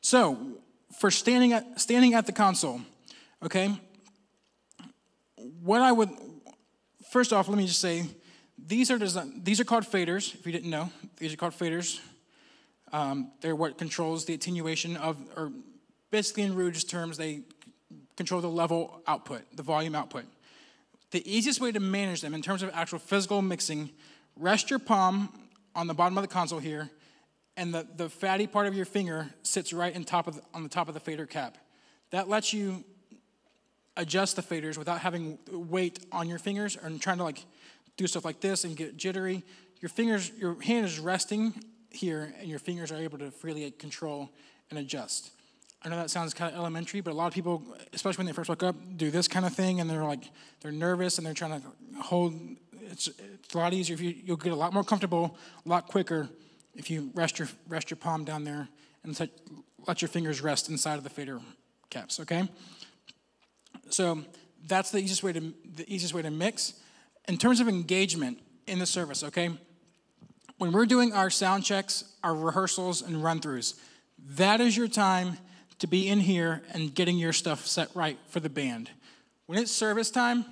So, for standing at the console, okay, first off, let me just say, these are called faders, if you didn't know. These are called faders. They're what controls the attenuation or basically in Rouge's terms, they control the level output, the volume output. The easiest way to manage them in terms of actual physical mixing, rest your palm on the bottom of the console here, and the fatty part of your finger sits right on the top of the fader cap. That lets you adjust the faders without having weight on your fingers or trying to do stuff like this and get jittery. Your hand is resting here, and your fingers are able to freely control and adjust. I know that sounds kind of elementary, but a lot of people, especially when they first wake up, do this kind of thing, and they're nervous and they're trying to hold. It's a lot easier you'll get a lot more comfortable, a lot quicker if you rest your palm down there and let your fingers rest inside of the fader caps. Okay. So that's the easiest way to mix. In terms of engagement in the service, okay, when we're doing our sound checks, our rehearsals, and run-throughs, that is your time to be in here and getting your stuff set right for the band. When it's service time,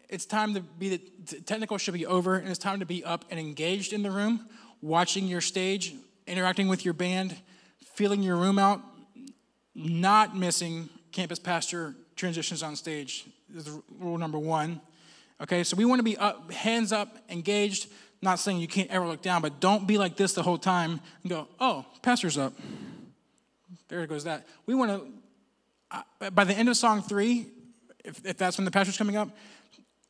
it's time the technical should be over, and it's time to be up and engaged in the room, watching your stage, interacting with your band, feeling your room out, not missing campus pastor transitions on stage is rule number one. Okay, so we want to be up, hands up, engaged, not saying you can't ever look down, but don't be like this the whole time and go, oh, pastor's up. There goes that. We want to, by the end of song 3, if that's when the pastor's coming up,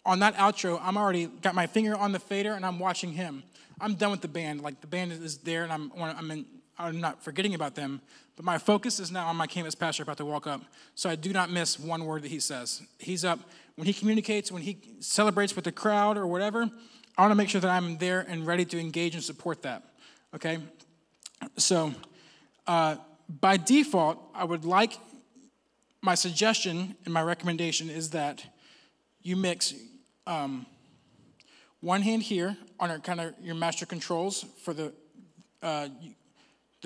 on that outro, I'm already got my finger on the fader and I'm watching him. I'm done with the band. The band is there and I'm not forgetting about them, but my focus is now on my campus pastor about to walk up, so I do not miss one word that he says. He's up. When he communicates, when he celebrates with the crowd or whatever, I want to make sure that I'm there and ready to engage and support that, okay? So by default, my suggestion and my recommendation is that you mix one hand here on your master controls for the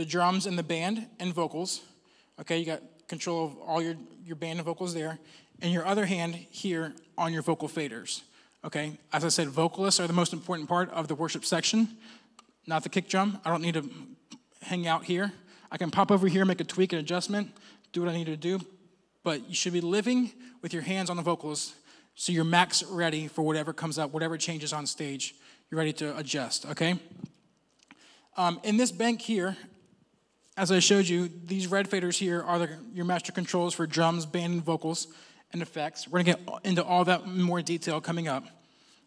drums and the band and vocals. Okay, you got control of all your band and vocals there. And your other hand here on your vocal faders. Okay, as I said, vocalists are the most important part of the worship section, not the kick drum. I don't need to hang out here. I can pop over here, make a tweak, an adjustment, do what I need to do. But you should be living with your hands on the vocals so you're max ready for whatever comes up, whatever changes on stage. You're ready to adjust, okay? In this bank here, as I showed you, these red faders here are your master controls for drums, band, and vocals, and effects. We're going to get into all that in more detail coming up.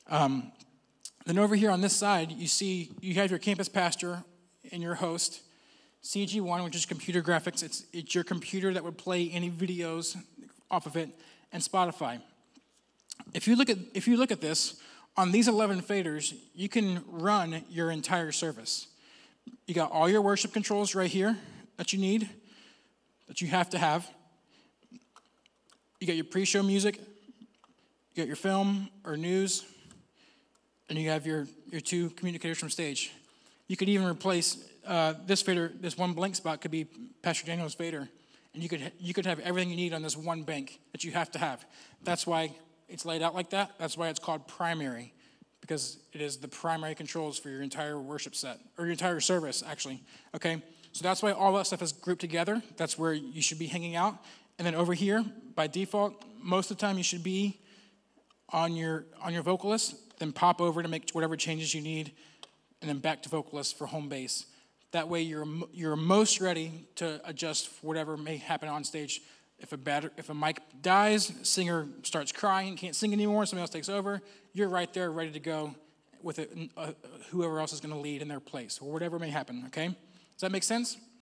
Then over here on this side, you have your campus pastor and your host, CG1, which is computer graphics. It's your computer that would play any videos off of it, and Spotify. If you look at this, on these 11 faders, you can run your entire service. You got all your worship controls right here that you need, that you have to have. You got your pre-show music, you got your film or news, and you have your 2 communicators from stage. You could even replace this fader, this one blank spot could be Pastor Daniel's fader, and you could have everything you need on this one bank that you have to have. That's why it's laid out like that. That's why it's called primary, because it is the primary controls for your entire worship set, or your entire service, actually, okay? So that's why all that stuff is grouped together. That's where you should be hanging out. And then over here, by default, most of the time you should be on your vocalist, then pop over to make whatever changes you need, and then back to vocalist for home base. That way you're most ready to adjust for whatever may happen on stage. If a mic dies, singer starts crying, can't sing anymore, somebody else takes over, you're right there ready to go with whoever else is going to lead in their place, or whatever may happen, okay? Does that make sense?